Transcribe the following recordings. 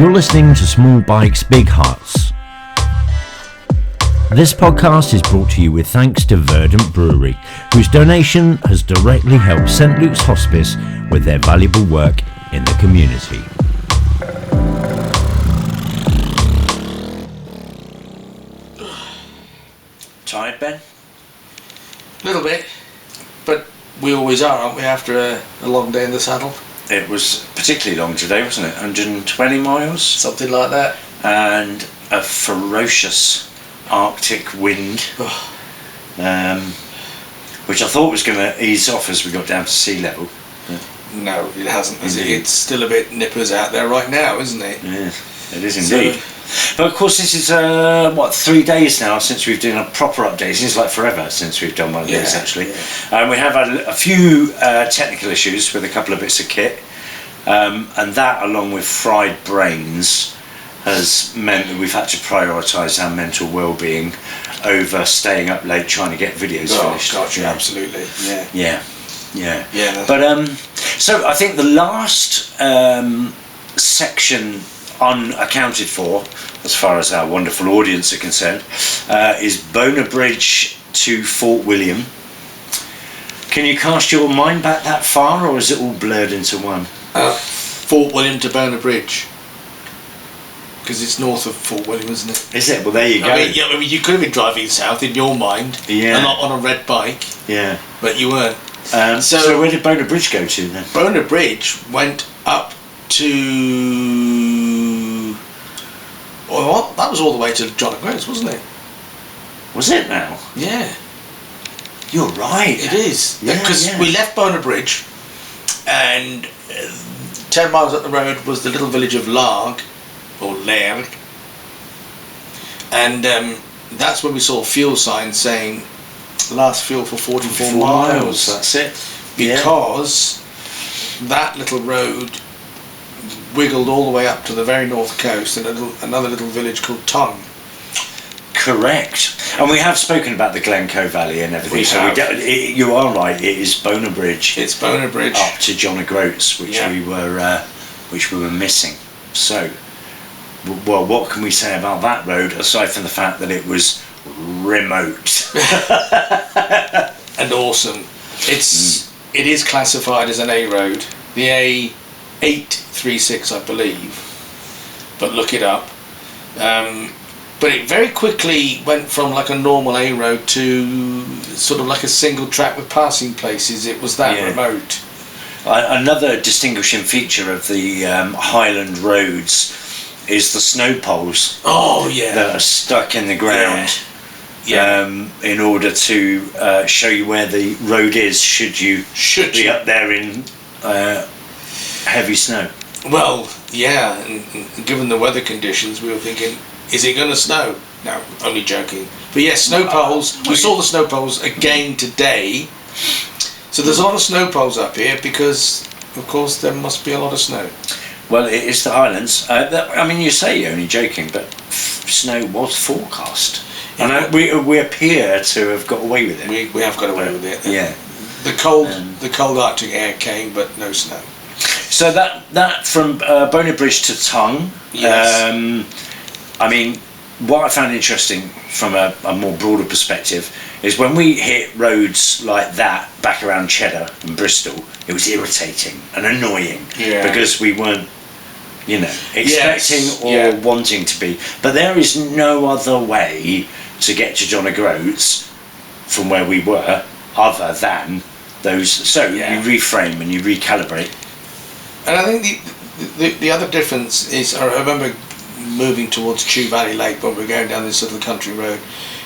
You're listening to Small Bikes, Big Hearts. This podcast is brought to you with thanks to Verdant Brewery, whose donation has directly helped St Luke's Hospice with their valuable work in the community. Tired, Ben? A little bit, but we always are, aren't we, after a long day in the saddle? It was particularly long today, wasn't it? 120 miles? Something like that. And a ferocious Arctic wind, which I thought was going to ease off as we got down to sea level. No, it hasn't, is it? It's still a bit nippers out there right now, isn't it? Yeah, it is indeed. But of course this is, 3 days now since we've done a proper update. It seems like forever since we've done one of these, actually. Yeah. We have had a few technical issues with a couple of bits of kit, and that, along with fried brains, has meant that we've had to prioritise our mental well-being over staying up late trying to get videos finished. Oh, gotcha, absolutely. Yeah. But so I think the last section unaccounted for, as far as our wonderful audience are concerned, is Bonar Bridge to Fort William. Can you cast your mind back that far, or is it all blurred into one? Fort William to Bonar Bridge, because it's north of Fort William, isn't it? Is it? Well, there you go. I mean, you could have been driving south in your mind, and not on a red bike. Yeah. But you weren't. So where did Bonar Bridge go to then? Bonar Bridge went up to... Well, that was all the way to John O'Groats, wasn't it? Was it now? Yeah. You're right. It is. Because we left Bonar Bridge, and 10 miles up the road was the little village of Larg, or Lairg. And that's when we saw fuel signs saying last fuel for 44 miles. That's it. Because that little road wiggled all the way up to the very north coast and another little village called Tongue. Correct. And we have spoken about the Glencoe Valley and everything. You are right. It is Bonar Bridge. It's Bonar Bridge up to John O'Groats, which we were missing. So, well, what can we say about that road aside from the fact that it was remote and awesome? It is classified as an A road, the A836, I believe, but look it up. But it very quickly went from like a normal A road to sort of like a single track with passing places. It was that remote. Another distinguishing feature of the Highland roads is the snow poles. Oh yeah, that are stuck in the ground. In order to show you where the road is, should you be up there in heavy snow. Well, yeah, and given the weather conditions, we were thinking, is it going to snow? No, only joking. But yes, snow poles. We saw the snow poles again today. So there's a lot of snow poles up here because, of course, there must be a lot of snow. Well, it is the Highlands. I mean, you say you're only joking, but snow was forecast. And we appear to have got away with it. We have got away with it. Yeah. The cold Arctic air came, but no snow. So that from Bonar Bridge to Tongue. Yes. I mean, what I found interesting from a more broader perspective is when we hit roads like that back around Cheddar and Bristol, it was irritating and annoying because we weren't, expecting or wanting to be. But there is no other way to get to John O'Groats from where we were other than those. So you reframe and you recalibrate. And I think the other difference is, I remember moving towards Chew Valley Lake when we were going down this sort of country road,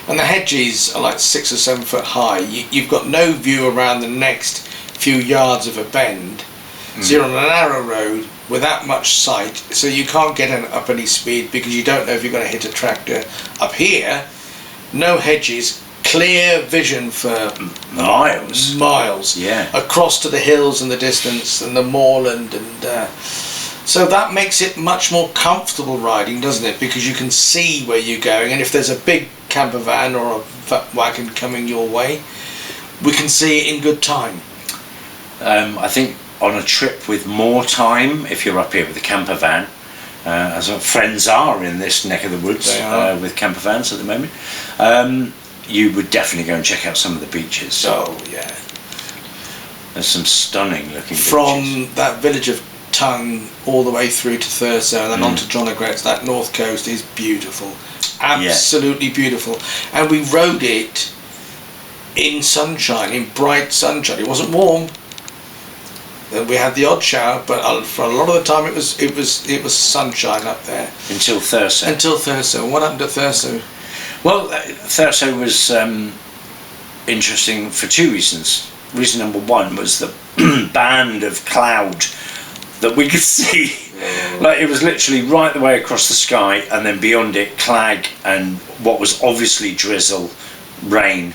and the hedges are like 6 or 7 foot high. You've got no view around the next few yards of a bend, so you're on a narrow road without much sight, so you can't get up any speed because you don't know if you're going to hit a tractor. Up here, no hedges, clear vision for miles across to the hills in the distance and the moorland, and so that makes it much more comfortable riding, doesn't it? Because you can see where you're going, and if there's a big camper van or a wagon coming your way, we can see it in good time. I think on a trip with more time, if you're up here with a camper van, as our friends are in this neck of the woods with camper vans at the moment, you would definitely go and check out some of the beaches. Oh yeah. There's some stunning looking From beaches. that village of Tongue all the way through to Thurso and then on to John O'Groats, that north coast is beautiful. Absolutely beautiful. And we rode it in sunshine, in bright sunshine. It wasn't warm. Then we had the odd shower, but for a lot of the time it was sunshine up there. Until Thurso. Until Thurso. What happened at Thurso? Well, Thurso was interesting for two reasons. Reason number one was the band of cloud that we could see. Like, it was literally right the way across the sky, and then beyond it, clag and what was obviously drizzle, rain.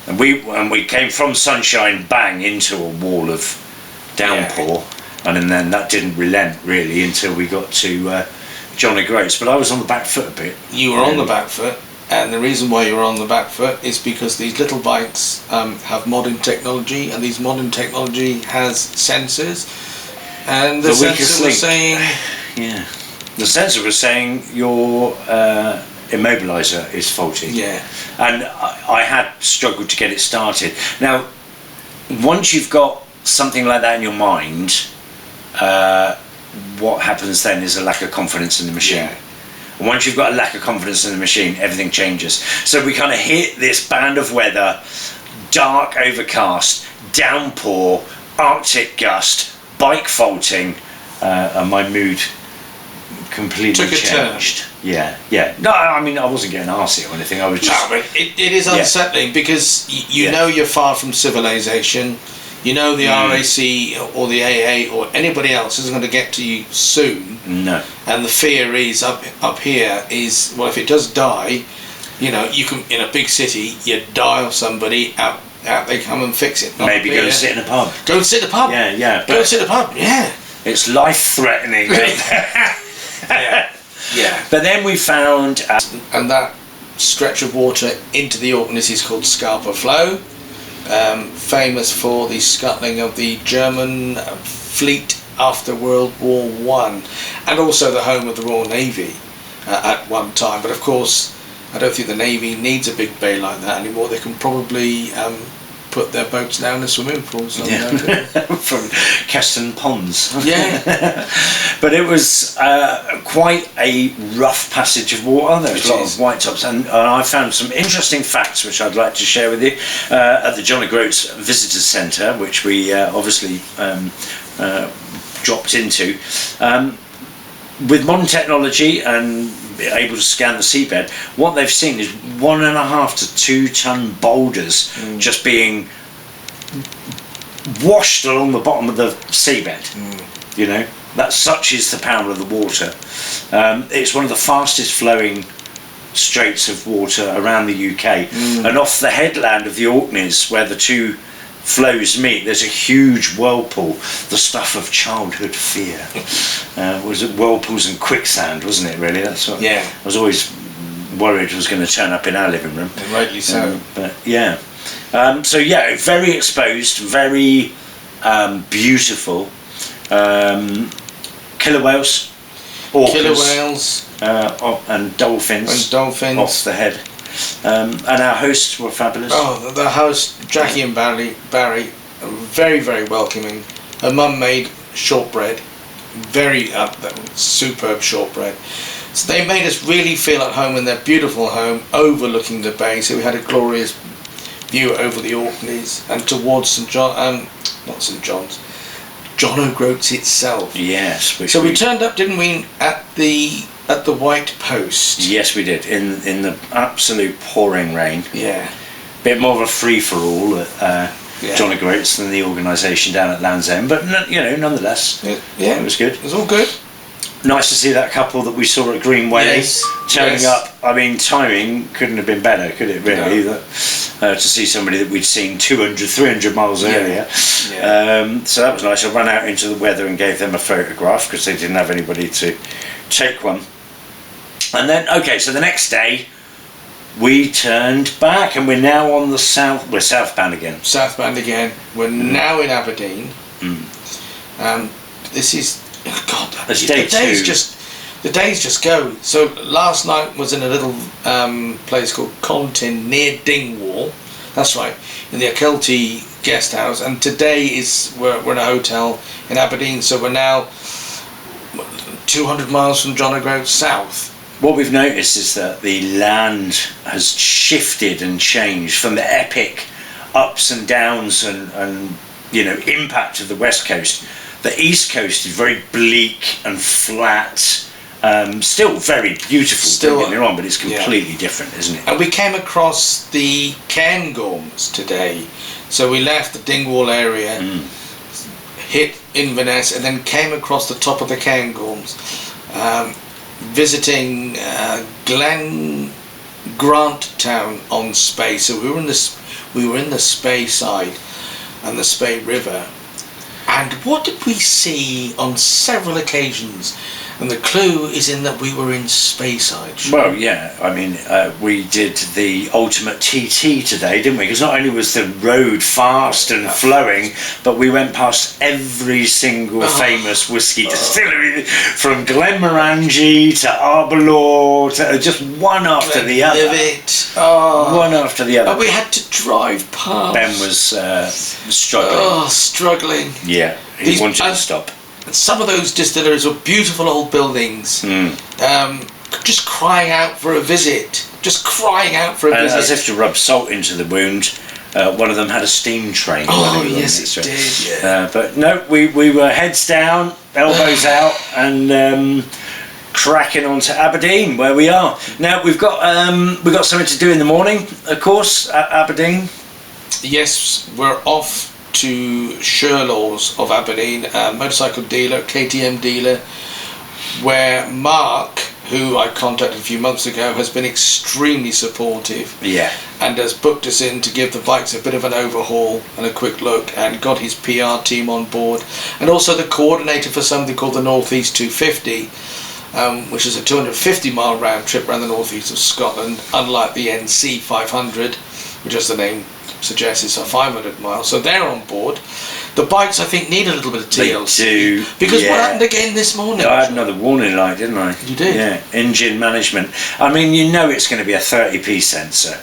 And we came from sunshine, bang, into a wall of downpour. And then that didn't relent really until we got to John O'Groats. But I was on the back foot a bit. You were on the back foot. And the reason why you were on the back foot is because these little bikes have modern technology, and these modern technology has sensors. And the sensor was saying... Yeah. The sensor was saying your immobiliser is faulty. Yeah. And I had struggled to get it started. Now, once you've got something like that in your mind, what happens then is a lack of confidence in the machine. Yeah. And once you've got a lack of confidence in the machine, everything changes. So we kind of hit this band of weather, dark, overcast, downpour, Arctic gust, bike faulting, and my mood completely changed. Turn. Yeah. No, I mean, I wasn't getting arsey or anything. I was just... No, but it is unsettling because you know you're far from civilization. You know the RAC or the AA or anybody else isn't going to get to you soon. No. And the fear is up here is, well, if it does die, you know, you can, in a big city, you dial somebody, out they come and fix it. Maybe go and sit in a pub. Go and sit in a pub. Yeah. Go and sit in a pub. Yeah. It's life-threatening. Yeah. But then we found... and that stretch of water into the Orkneys is called Scapa Flow. Famous for the scuttling of the German fleet after World War I, and also the home of the Royal Navy at one time. But of course, I don't think the Navy needs a big bay like that anymore. They can probably put their boats down in swimming pools. From Keston Ponds. Yeah. But it was quite a rough passage of water. There was a lot of white tops, and I found some interesting facts which I'd like to share with you at the John O'Groats Visitor Centre, which we obviously dropped into. With modern technology and able to scan the seabed, what they've seen is 1.5 to 2 ton boulders just being washed along the bottom of the seabed. You know, such is the power of the water. It's one of the fastest flowing straits of water around the UK, and off the headland of the Orkneys, where the two flows meet, there's a huge whirlpool, the stuff of childhood fear. Was it whirlpools and quicksand, wasn't it, really? That's what I was always worried was going to turn up in our living room. And rightly so. But yeah. Very exposed, very beautiful. Killer whales, orcas, killer whales, and dolphins off the head. And our hosts were fabulous. Oh, the host, Jackie and Barry, very, very welcoming. Her mum made shortbread, very superb shortbread. So they made us really feel at home in their beautiful home overlooking the bay. So we had a glorious view over the Orkneys and towards John O'Groats itself. Yes. So we turned up, didn't we, at the White Post? Yes, we did. In the absolute pouring rain. Yeah. Bit more of a free for all at John O'Groats than the organisation down at Land's End, but nonetheless, it was good. It was all good. Nice to see that couple that we saw at Greenway turning up. I mean, timing couldn't have been better, could it really? No. To see somebody that we'd seen 200, 300 miles earlier. Yeah. So that was nice. I ran out into the weather and gave them a photograph because they didn't have anybody to take one. And then, so the next day we turned back and we're now on the we're southbound again. Southbound again. We're now in Aberdeen. This is... God, it's day 2. the days just go. So last night was in a little place called Contin near Dingwall. That's right, in the Akelty guest house. And today we're in a hotel in Aberdeen. So we're now 200 miles from John O'Groats south. What we've noticed is that the land has shifted and changed from the epic ups and downs and impact of the West Coast. The East Coast is very bleak and flat. Still very beautiful, don't get me wrong, but it's completely different, isn't it? And we came across the Cairngorms today. So we left the Dingwall area, hit Inverness, and then came across the top of the Cairngorms, visiting Glen Grant Town on Spey. So we were in the Spey side and the Spey River. And what did we see on several occasions? And the clue is in that we were in Speyside. Well, yeah, I mean, we did the ultimate TT today, didn't we? Because not only was the road fast and flowing, but we went past every single famous whiskey distillery, from Glenmorangie to Arbor, to just one after the other. One after the other. But we had to drive past. Ben was struggling. Oh, struggling. Yeah, he wanted to stop. Some of those distilleries were beautiful old buildings, just crying out for a visit. As if to rub salt into the wound, one of them had a steam train. Oh, yes, it did, yeah. But no, we were heads down, elbows out, and cracking on to Aberdeen, where we are. Now, we've got something to do in the morning, of course, at Aberdeen. Yes, we're off to Sherlaw's of Aberdeen, a motorcycle dealer, KTM dealer, where Mark, who I contacted a few months ago, has been extremely supportive. Yeah. And has booked us in to give the bikes a bit of an overhaul and a quick look, and got his PR team on board, and also the coordinator for something called the Northeast 250, which is a 250-mile round trip around the northeast of Scotland, unlike the NC 500, which, as the name suggests, is a 500 miles. So they're on board. The bikes, I think, need a little bit of TLC. They do. Because what happened again this morning? I had another warning light, didn't I? You did? Yeah, engine management. I mean, it's going to be a 30p sensor.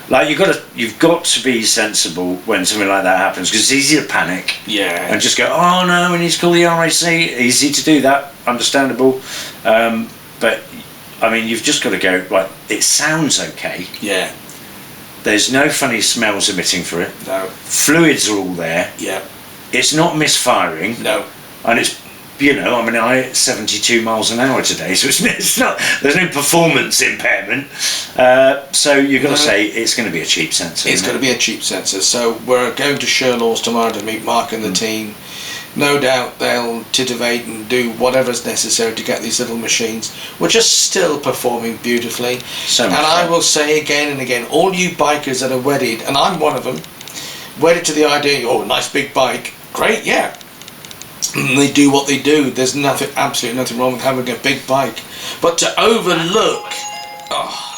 Like, you've got to be sensible when something like that happens, because it's easy to panic. Yeah. And just go, oh no, we need to call the RAC. Easy to do that, understandable. But I mean, you've just got to go, right, it sounds okay. Yeah. There's no funny smells emitting for it. No. Fluids are all there. Yeah. It's not misfiring. No. And it's, I hit 72 miles an hour today, so it's not, there's no performance impairment. So you've got to say it's going to be a cheap sensor. It's going to be a cheap sensor. So we're going to Sherlaw's tomorrow to meet Mark and the team. No doubt they'll titivate and do whatever's necessary to get these little machines, which are still performing beautifully. So much and fun. I will say again and again, all you bikers that are wedded, and I'm one of them, wedded to the idea, oh, nice big bike, great, yeah. And they do what they do. There's absolutely nothing wrong with having a big bike. But to overlook... Oh,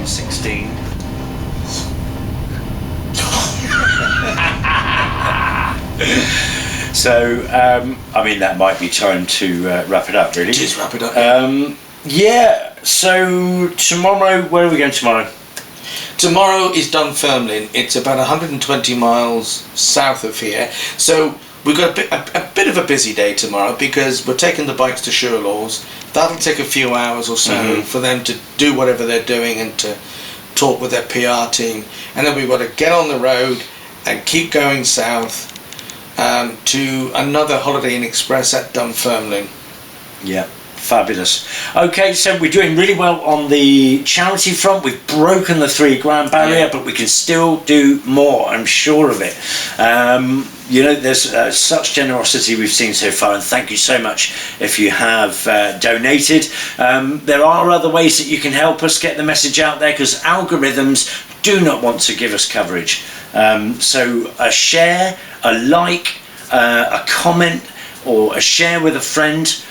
16. So, I mean, that might be time to wrap it up, really. Just wrap it up. Yeah, so tomorrow, where are we going tomorrow? Tomorrow is Dunfermline. It's about 120 miles south of here. So we've got a bit of a busy day tomorrow, because we're taking the bikes to Sherlaw's. That'll take a few hours or so for them to do whatever they're doing and to talk with their PR team. And then we've got to get on the road and keep going south to another Holiday Inn Express at Dunfermline. Yeah, fabulous. Okay, so we're doing really well on the charity front. We've broken the £3,000 barrier, but we can still do more, I'm sure of it. There's such generosity we've seen so far, and thank you so much if you have donated. There are other ways that you can help us get the message out there, because algorithms do not want to give us coverage. So a share, a like, a comment, or a share with a friend.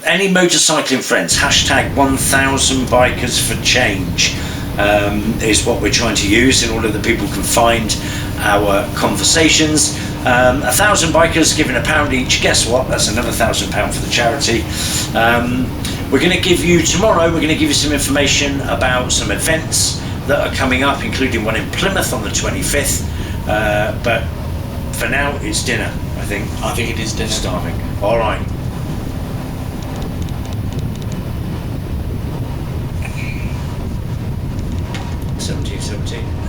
Any motorcycling friends, hashtag 1000 bikers for change is what we're trying to use in order that people can find our conversations. 1,000 bikers giving £1 each. Guess what? That's another £1,000 for the charity. We're going to give you tomorrow. We're going to give you some information about some events that are coming up, including one in Plymouth on the 25th. But for now, it's dinner. I think it is dinner. Starving. All right. 1717.